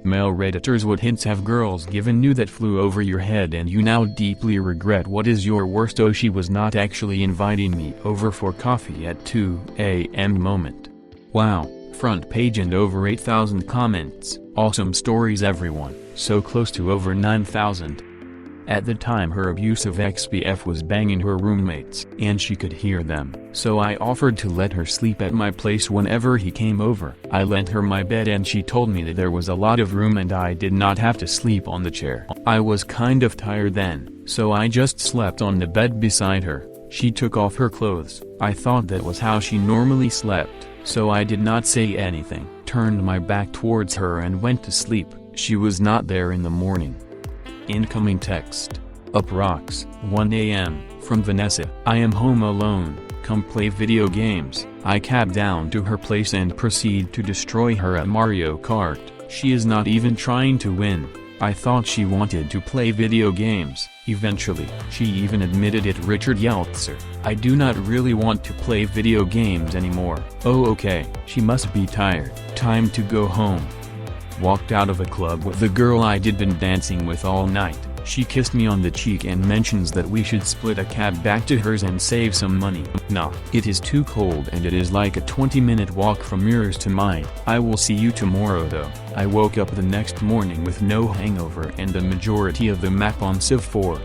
Male Redditors, what hints have girls given you that flew over your head and you now deeply regret? What is your worst? Oh, she was not actually inviting me over for coffee at 2 a.m. moment. Wow, front page and over 8,000 comments, awesome stories everyone, so close to over 9,000. At the time her abusive ex-BF was banging her roommates, and she could hear them, so I offered to let her sleep at my place whenever he came over. I lent her my bed and she told me that there was a lot of room and I did not have to sleep on the chair. I was kind of tired then, so I just slept on the bed beside her. She took off her clothes. I thought that was how she normally slept, so I did not say anything, turned my back towards her and went to sleep. She was not there in the morning. Incoming text. Up rocks, 1 a.m., from Vanessa. I am home alone, come play video games. I cab down to her place and proceed to destroy her at Mario Kart. She is not even trying to win. I thought she wanted to play video games. Eventually, she even admitted it. Richard Yeltser. I do not really want to play video games anymore. Oh okay, she must be tired. Time to go home. Walked out of a club with the girl I did been dancing with all night. She kissed me on the cheek and mentions that we should split a cab back to hers and save some money. Nah, it is too cold and it is like a 20-minute walk from yours to mine. I will see you tomorrow though. I woke up the next morning with no hangover and the majority of the map on Civ 4.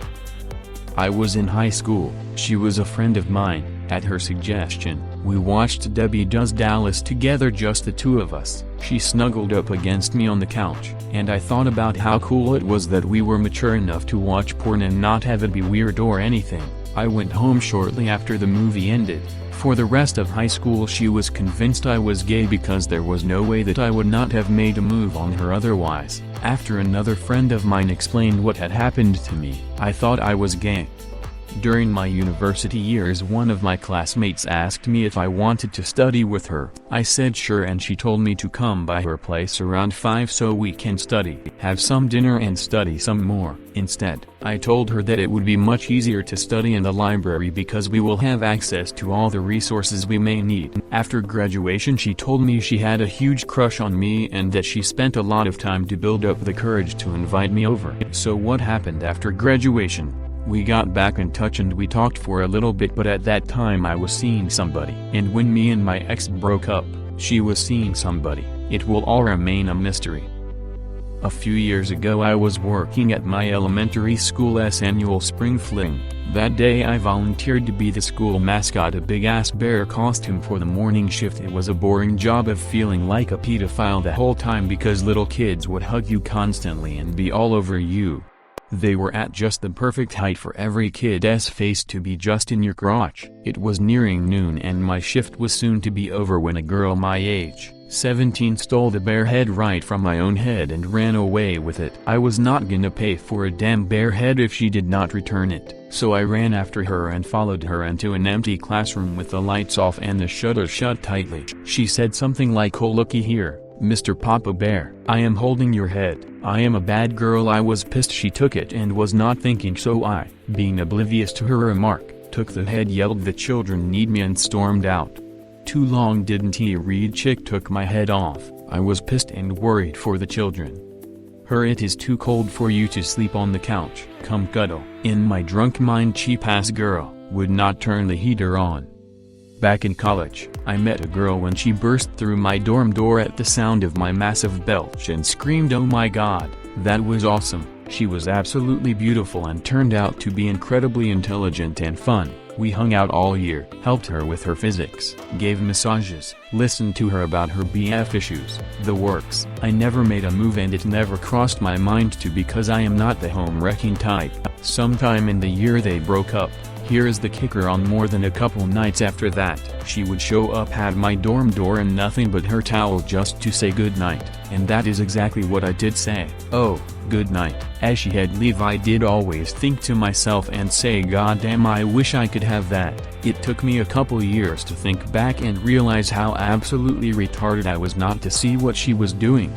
I was in high school. She was a friend of mine. At her suggestion, we watched Debbie Does Dallas together, just the two of us. She snuggled up against me on the couch, and I thought about how cool it was that we were mature enough to watch porn and not have it be weird or anything. I went home shortly after the movie ended. For the rest of high school she was convinced I was gay because there was no way that I would not have made a move on her otherwise. After another friend of mine explained what had happened to me, I thought I was gay. During my university years, one of my classmates asked me if I wanted to study with her. I said sure, and she told me to come by her place around 5 so we can study, have some dinner and study some more. Instead, I told her that it would be much easier to study in the library because we will have access to all the resources we may need. After graduation she told me she had a huge crush on me and that she spent a lot of time to build up the courage to invite me over. So what happened after graduation? We got back in touch and we talked for a little bit, but at that time I was seeing somebody. And when me and my ex broke up, she was seeing somebody. It will all remain a mystery. A few years ago I was working at my elementary school's annual spring fling. That day I volunteered to be the school mascot, a big-ass bear costume for the morning shift. It was a boring job of feeling like a pedophile the whole time because little kids would hug you constantly and be all over you. They were at just the perfect height for every kid's face to be just in your crotch. It was nearing noon and my shift was soon to be over when a girl my age, 17, stole the bear head right from my own head and ran away with it. I was not gonna pay for a damn bear head if she did not return it, so I ran after her and followed her into an empty classroom with the lights off and the shutters shut tightly. She said something like, "Oh looky here, Mr. Papa Bear, I am holding your head. I am a bad girl." I was pissed she took it and was not thinking, so I, being oblivious to her remark, took the head, yelled "The children need me," and stormed out. Too long didn't he read. Chick took my head off. I was pissed and worried for the children. Her, "It is too cold for you to sleep on the couch. Come cuddle." In my drunk mind, cheap-ass girl would not turn the heater on. Back in college, I met a girl when she burst through my dorm door at the sound of my massive belch and screamed, "Oh my god, that was awesome." She was absolutely beautiful and turned out to be incredibly intelligent and fun. We hung out all year, helped her with her physics, gave massages, listened to her about her BF issues, the works. I never made a move and it never crossed my mind to because I am not the home-wrecking type. Sometime in the year they broke up. Here is the kicker: on more than a couple nights after that, she would show up at my dorm door in nothing but her towel just to say goodnight, and that is exactly what I did say. "Oh, good night." As she had leave, I did always think to myself and say, "God damn, I wish I could have that." It took me a couple years to think back and realize how absolutely retarded I was not to see what she was doing.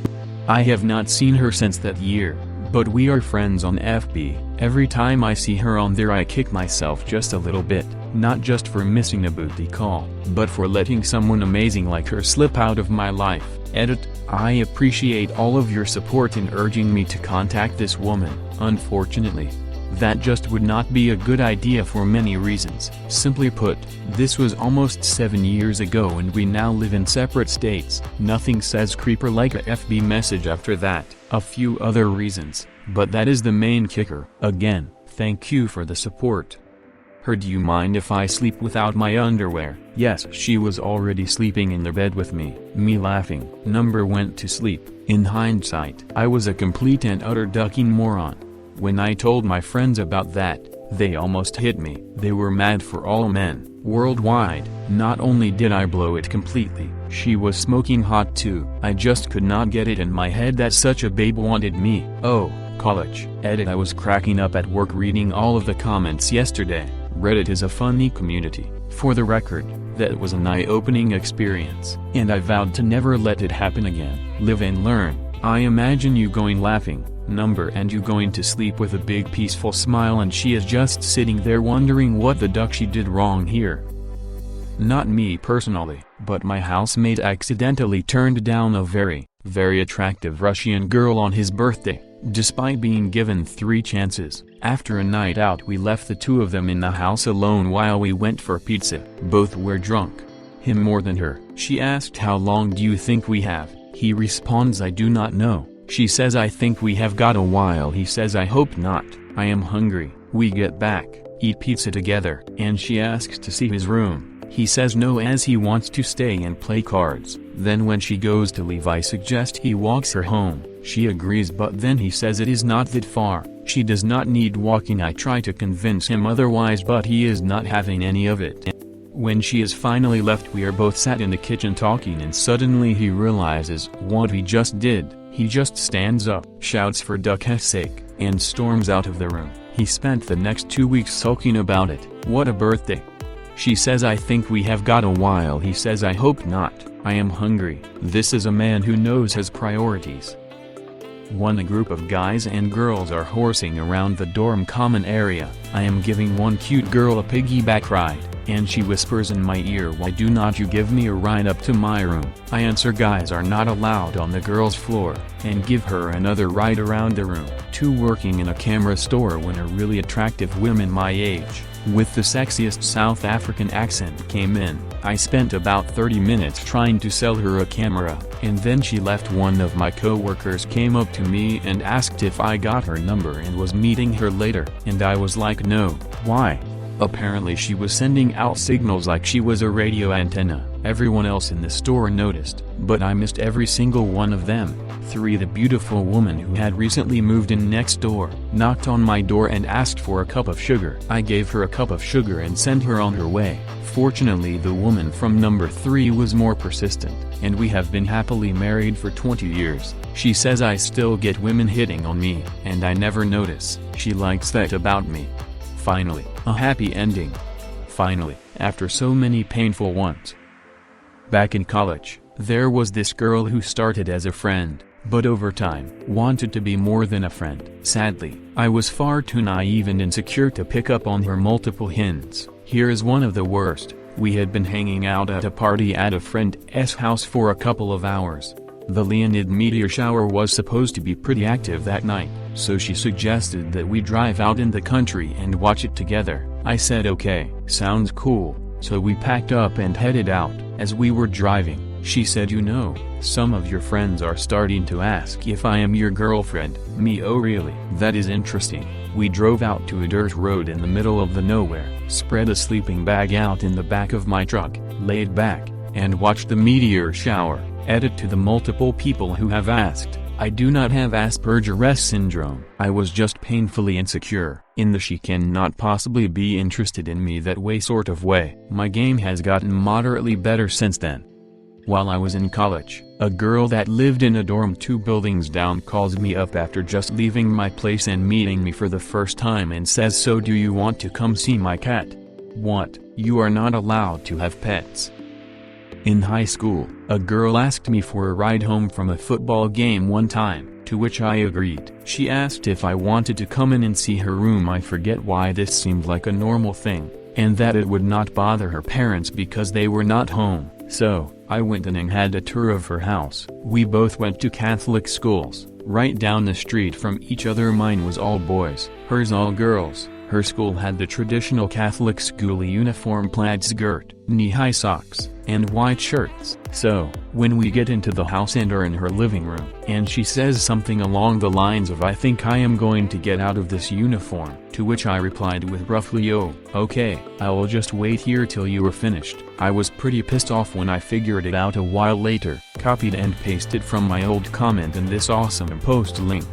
I have not seen her since that year, but we are friends on FB. Every time I see her on there I kick myself just a little bit, not just for missing a booty call, but for letting someone amazing like her slip out of my life. Edit, I appreciate all of your support in urging me to contact this woman. Unfortunately, that just would not be a good idea for many reasons. Simply put, this was almost 7 years ago and we now live in separate states. Nothing says creeper like a FB message after that. A few other reasons, but that is the main kicker. Again, thank you for the support. Her, do you mind if I sleep without my underwear? Yes, she was already sleeping in the bed with me. Me laughing. Number went to sleep. In hindsight, I was a complete and utter ducking moron. When I told my friends about that, they almost hit me. They were mad for all men, worldwide. Not only did I blow it completely, she was smoking hot too. I just could not get it in my head that such a babe wanted me. Oh, college. Edit. I was cracking up at work reading all of the comments yesterday. Reddit is a funny community. For the record, that was an eye-opening experience, and I vowed to never let it happen again. Live and learn. I imagine you going laughing, Number, and you going to sleep with a big peaceful smile, and she is just sitting there wondering what the duck she did wrong here. Not me personally, but my housemate accidentally turned down a very, very attractive Russian girl on his birthday, despite being given 3 chances. After a night out, we left the two of them in the house alone while we went for pizza. Both were drunk. Him more than her. She asked, how long do you think we have? He responds, I do not know. She says, I think we have got a while. He says, I hope not. I am hungry. We get back, eat pizza together, and she asks to see his room. He says no, as he wants to stay and play cards. Then when she goes to leave, I suggest he walks her home. She agrees, but then he says it is not that far. She does not need walking. I try to convince him otherwise, but he is not having any of it. When she is finally left, we are both sat in the kitchen talking, and suddenly he realizes what he just did. He just stands up, shouts for duck's sake, and storms out of the room. He spent the next 2 weeks sulking about it. What a birthday. She says, I think we have got a while. He says, I hope not. I am hungry. This is a man who knows his priorities. A group of guys and girls are horsing around the dorm common area. I am giving one cute girl a piggyback ride, and she whispers in my ear, why do not you give me a ride up to my room? I answer, guys are not allowed on the girls' floor, and give her another ride around the room. 2 working in a camera store when a really attractive woman my age, with the sexiest South African accent, came in. I spent about 30 minutes trying to sell her a camera, and then she left. One of my co-workers came up to me and asked if I got her number and was meeting her later, and I was like, no. Why? Apparently she was sending out signals like she was a radio antenna. Everyone else in the store noticed, but I missed every single one of them. 3. The beautiful woman who had recently moved in next door knocked on my door and asked for a cup of sugar. I gave her a cup of sugar and sent her on her way. Fortunately, the woman from number 3 was more persistent, and we have been happily married for 20 years. She says I still get women hitting on me, and I never notice. She likes that about me. Finally, a happy ending. Finally, after so many painful ones. Back in college, there was this girl who started as a friend, but over time, wanted to be more than a friend. Sadly, I was far too naive and insecure to pick up on her multiple hints. Here is one of the worst. We had been hanging out at a party at a friend's house for a couple of hours. The Leonid meteor shower was supposed to be pretty active that night, so she suggested that we drive out in the country and watch it together. I said okay, sounds cool, so we packed up and headed out. As we were driving, she said, you know, some of your friends are starting to ask if I am your girlfriend. Me, oh really? That is interesting. We drove out to a dirt road in the middle of the nowhere, spread a sleeping bag out in the back of my truck, laid back, and watched the meteor shower. Edit to the multiple people who have asked, I do not have Asperger's syndrome. I was just painfully insecure, in the she cannot possibly be interested in me that way sort of way. My game has gotten moderately better since then. While I was in college, a girl that lived in a dorm 2 buildings down calls me up after just leaving my place and meeting me for the first time and says, so do you want to come see my cat? What? You are not allowed to have pets. In high school, a girl asked me for a ride home from a football game one time, to which I agreed. She asked if I wanted to come in and see her room. I forget why this seemed like a normal thing, and that it would not bother her parents because they were not home. So, I went in and had a tour of her house. We both went to Catholic schools, right down the street from each other. Mine was all boys, hers all girls. Her school had the traditional Catholic school uniform, plaid skirt, knee-high socks, and white shirts. So, when we get into the house and are in her living room, and she says something along the lines of, "I think I am going to get out of this uniform," to which I replied with roughly, "Oh, okay, I will just wait here till you are finished." I was pretty pissed off when I figured it out a while later, copied and pasted from my old comment in this awesome post link.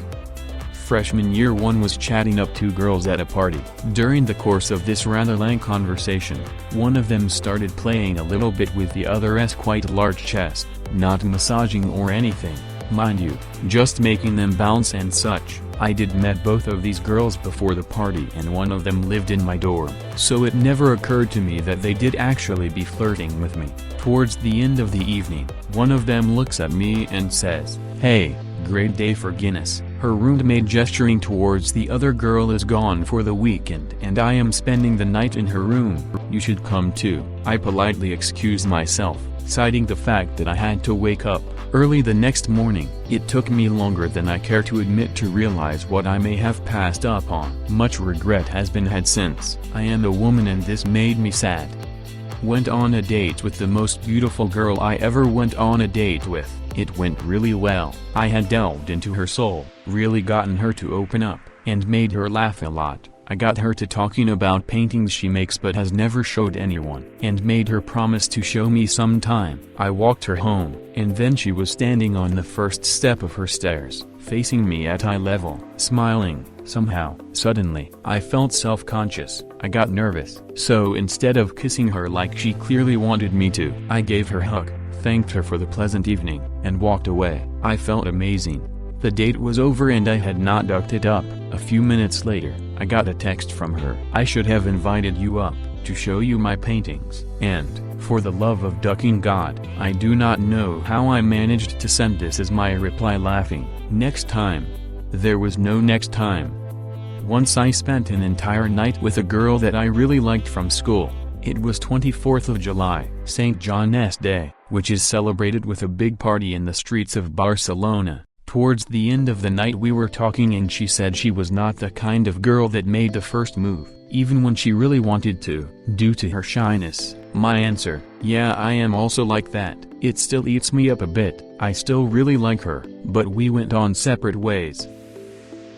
Freshman year 1 was chatting up 2 girls at a party. During the course of this rather long conversation, one of them started playing a little bit with the other's quite large chest, not massaging or anything, mind you, just making them bounce and such. I did met both of these girls before the party and one of them lived in my dorm, so it never occurred to me that they did actually be flirting with me. Towards the end of the evening, one of them looks at me and says, "Hey, great day for Guinness." Her roommate gesturing towards the other girl is gone for the weekend and I am spending the night in her room. "You should come too." I politely excused myself, citing the fact that I had to wake up early the next morning. It took me longer than I care to admit to realize what I may have passed up on. Much regret has been had since. I am a woman and this made me sad. Went on a date with the most beautiful girl I ever went on a date with. It went really well. I had delved into her soul, really gotten her to open up, and made her laugh a lot. I got her to talking about paintings she makes but has never showed anyone, and made her promise to show me sometime. I walked her home, and then she was standing on the first step of her stairs, facing me at eye level, smiling. Somehow, suddenly, I felt self-conscious. I got nervous. So instead of kissing her like she clearly wanted me to, I gave her a hug, thanked her for the pleasant evening, and walked away. I felt amazing. The date was over and I had not ducked it up. A few minutes later, I got a text from her. "I should have invited you up, to show you my paintings." And, for the love of ducking God, I do not know how I managed to send this as my reply, laughing. Next time. There was no next time. Once I spent an entire night with a girl that I really liked from school. It was 24th of July, St. John's Day, which is celebrated with a big party in the streets of Barcelona. Towards the end of the night we were talking and she said she was not the kind of girl that made the first move, even when she really wanted to, due to her shyness. My answer: yeah, I am also like that. It still eats me up a bit. I still really like her, but we went on separate ways.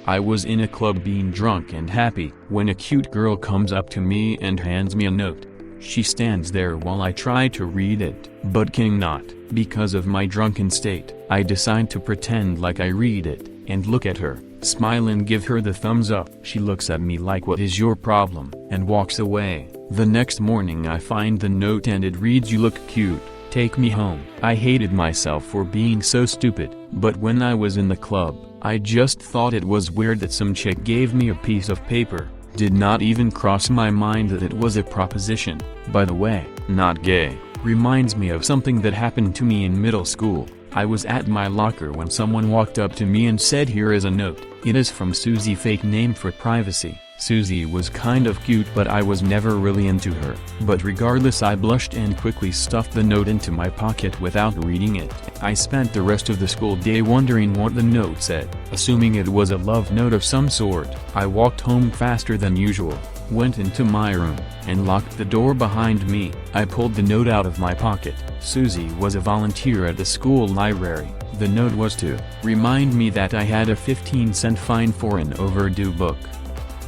I was in a club being drunk and happy, when a cute girl comes up to me and hands me a note. She stands there while I try to read it, but cannot, because of my drunken state. I decide to pretend like I read it, and look at her, smile and give her the thumbs up. She looks at me like "What is your problem?" and walks away. The next morning I find the note and it reads, "You look cute, take me home." I hated myself for being so stupid, but when I was in the club, I just thought it was weird that some chick gave me a piece of paper. Did not even cross my mind that it was a proposition. By the way, not gay. Reminds me of something that happened to me in middle school. I was at my locker when someone walked up to me and said, "Here is a note. It is from Susie," fake name for privacy. Susie was kind of cute but I was never really into her. But regardless, I blushed and quickly stuffed the note into my pocket without reading it. I spent the rest of the school day wondering what the note said, assuming it was a love note of some sort. I walked home faster than usual, went into my room, and locked the door behind me. I pulled the note out of my pocket. Susie was a volunteer at the school library. The note was to remind me that I had a 15-cent fine for an overdue book.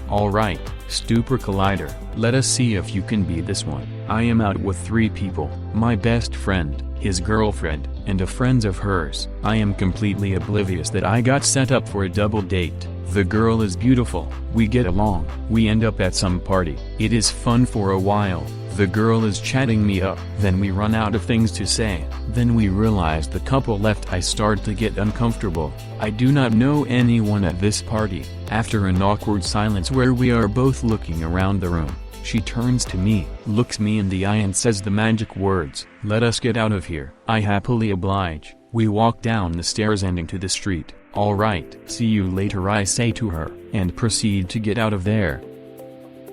Alright, Stupor Collider, let us see if you can beat this one. I am out with 3 people, my best friend, his girlfriend, and a friend of hers. I am completely oblivious that I got set up for a double date. The girl is beautiful, we get along, we end up at some party. It is fun for a while. The girl is chatting me up, then we run out of things to say, then we realize the couple left. I start to get uncomfortable. I do not know anyone at this party. After an awkward silence where we are both looking around the room, she turns to me, looks me in the eye and says the magic words, "Let us get out of here." I happily oblige. We walk down the stairs and into the street. "Alright, see you later," I say to her, and proceed to get out of there.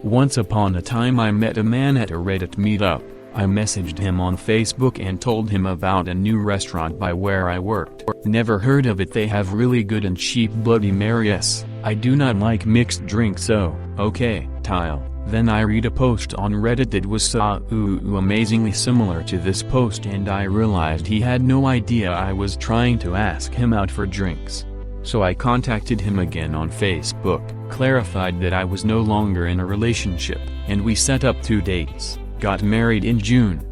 Once upon a time I met a man at a Reddit meetup. I messaged him on Facebook and told him about a new restaurant by where I worked. Never heard of it, they have really good and cheap Bloody Marys. I do not like mixed drinks, so, okay, tile. Then I read a post on Reddit that was so amazingly similar to this post, and I realized he had no idea I was trying to ask him out for drinks. So I contacted him again on Facebook, clarified that I was no longer in a relationship, and we set up 2 dates, got married in June.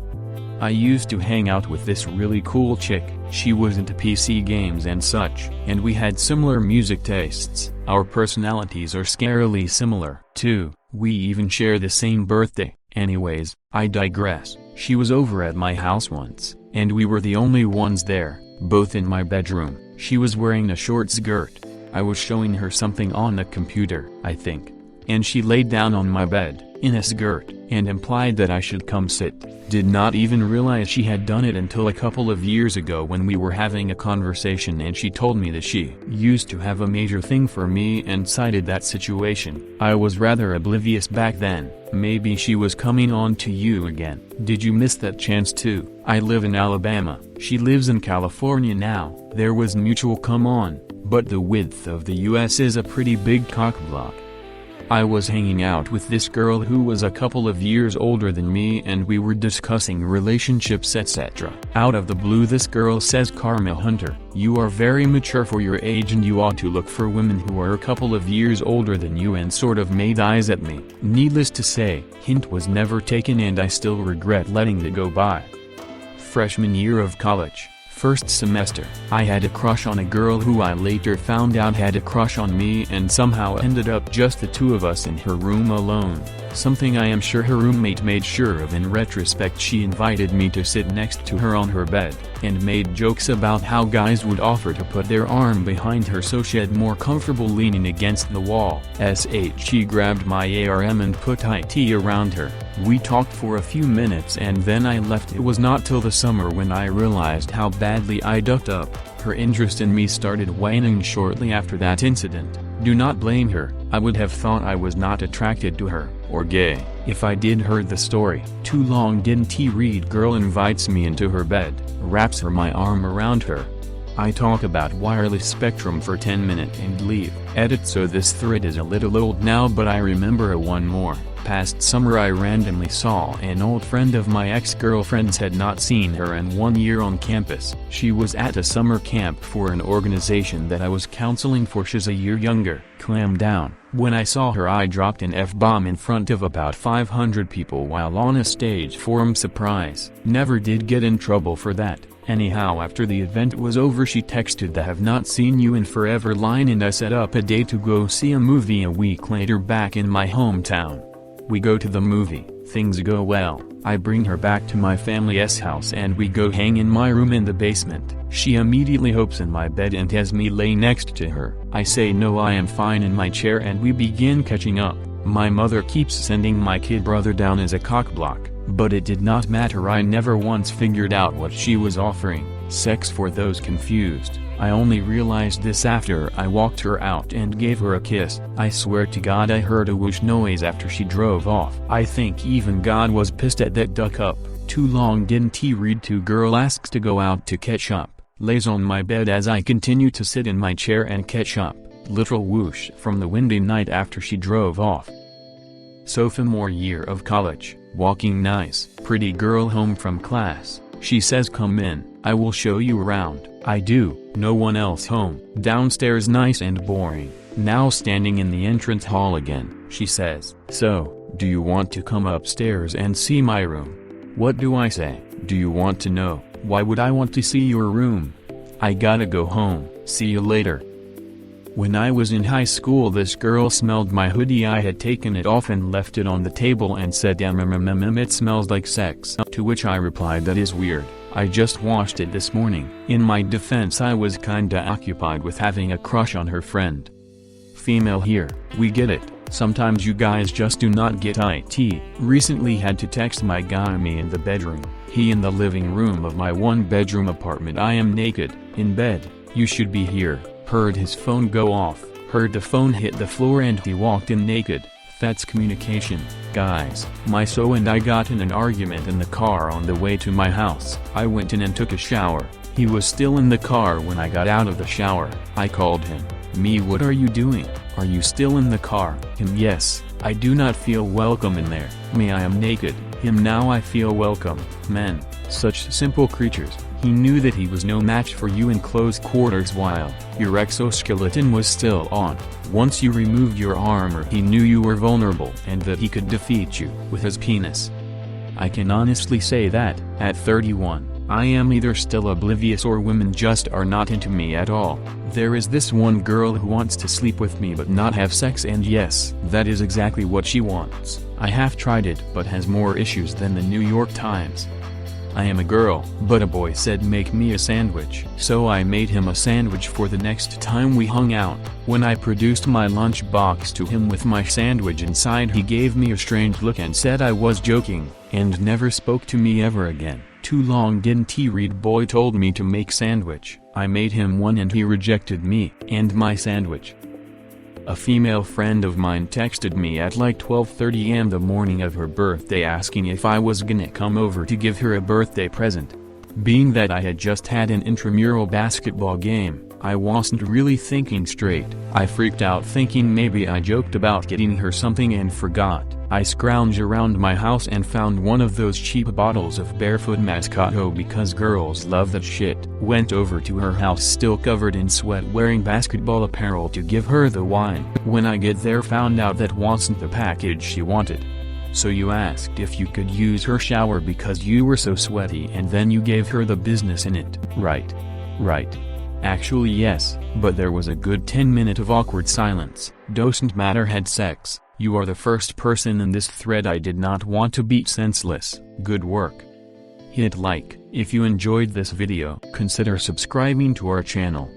I used to hang out with this really cool chick, she was into PC games and such, and we had similar music tastes. Our personalities are scarily similar, too, we even share the same birthday. Anyways, I digress. She was over at my house once, and we were the only ones there, both in my bedroom. She was wearing a short skirt. I was showing her something on the computer, I think. And she laid down on my bed, in a skirt, and implied that I should come sit. Did not even realize she had done it until a couple of years ago when we were having a conversation and she told me that she used to have a major thing for me and cited that situation. I was rather oblivious back then. Maybe she was coming on to you again. Did you miss that chance too? I live in Alabama, she lives in California now. There was mutual come on, but the width of the US is a pretty big cockblock. I was hanging out with this girl who was a couple of years older than me and we were discussing relationships etc. Out of the blue this girl says, "Karma Hunter, you are very mature for your age and you ought to look for women who are a couple of years older than you," and sort of made eyes at me. Needless to say, hint was never taken and I still regret letting it go by. Freshman year of college. First semester, I had a crush on a girl who I later found out had a crush on me and somehow ended up just the two of us in her room alone, something I am sure her roommate made sure of. In retrospect, she invited me to sit next to her on her bed, and made jokes about how guys would offer to put their arm behind her so she'd more comfortable leaning against the wall. She grabbed my ARM and put IT around her. We talked for a few minutes and then I left. It was not till the summer when I realized how badly I ducked up. Her interest in me started waning shortly after that incident. Do not blame her. I would have thought I was not attracted to her, or gay, if I did heard the story. Too long didn't he read. Girl invites me into her bed, wraps my arm around her. I talk about wireless spectrum for 10 minutes and leave. Edit. So this thread is a little old now, but I remember one more. Past summer I randomly saw an old friend of my ex-girlfriend's, had not seen her in 1 year on campus. She was at a summer camp for an organization that I was counseling for. She's a year younger. Clam down. When I saw her I dropped an F-bomb in front of about 500 people while on a stage forum. Surprise. Never did get in trouble for that. Anyhow, after the event was over she texted the "have not seen you in forever" line and I set up a date to go see a movie a week later back in my hometown. We go to the movie, things go well, I bring her back to my family's house and we go hang in my room in the basement. She immediately hops in my bed and has me lay next to her. I say no, I am fine in my chair, and we begin catching up. My mother keeps sending my kid brother down as a cockblock, but it did not matter. I never once figured out what she was offering sex for those confused. I only realized this after I walked her out and gave her a kiss. I swear to God I heard a whoosh noise after she drove off. I think even God was pissed at that duck up. Too long didn't he read. Two girl asks to go out to catch up, lays on my bed as I continue to sit in my chair and catch up. Literal whoosh from the windy night after she drove off. Sophomore year of college, walking nice, pretty girl home from class. She says, "Come in, I will show you around." I do, no one else home. Downstairs nice and boring. Now standing in the entrance hall again, she says, "So, do you want to come upstairs and see my room?" What do I say? Do you want to know? Why would I want to see your room? I gotta go home, see you later. When I was in high school this girl smelled my hoodie. I had taken it off and left it on the table and said, "It smells like sex." To which I replied, "That is weird. I just washed it this morning." In my defense, I was kinda occupied with having a crush on her friend. Female here, we get it. Sometimes you guys just do not get it. Recently had to text my guy, me in the bedroom, he in the living room of my one-bedroom apartment. I am naked, in bed, "You should be here." Heard his phone go off, heard the phone hit the floor, and he walked in naked. That's communication, guys. My so and I got in an argument in the car on the way to my house. I went in and took a shower. He was still in the car when I got out of the shower. I called him. Me, what are you doing? Are you still in the car? Him, yes. I do not feel welcome in there. Me, I am naked. Him, now I feel welcome. Men, such simple creatures. He knew that he was no match for you in close quarters while your exoskeleton was still on. Once you removed your armor, he knew you were vulnerable and that he could defeat you with his penis. I can honestly say that, at 31, I am either still oblivious or women just are not into me at all. There is this one girl who wants to sleep with me but not have sex, and yes, that is exactly what she wants. I have tried it but has more issues than the New York Times. I am a girl, but a boy said make me a sandwich. So I made him a sandwich for the next time we hung out. When I produced my lunch box to him with my sandwich inside, he gave me a strange look and said I was joking, and never spoke to me ever again. Too long didn't he read? Boy told me to make sandwich. I made him one and he rejected me and my sandwich. A female friend of mine texted me at like 12:30 am the morning of her birthday asking if I was gonna come over to give her a birthday present. Being that I had just had an intramural basketball game, I wasn't really thinking straight. I freaked out thinking maybe I joked about getting her something and forgot. I scrounged around my house and found one of those cheap bottles of Barefoot Moscato because girls love that shit. Went over to her house still covered in sweat wearing basketball apparel to give her the wine. When I get there found out that wasn't the package she wanted. So you asked if you could use her shower because you were so sweaty and then you gave her the business in it. Right. Actually yes, but there was a good 10 minutes of awkward silence. Doesn't matter, had sex. You are the first person in this thread I did not want to beat senseless. Good work. Hit like if you enjoyed this video. Consider subscribing to our channel.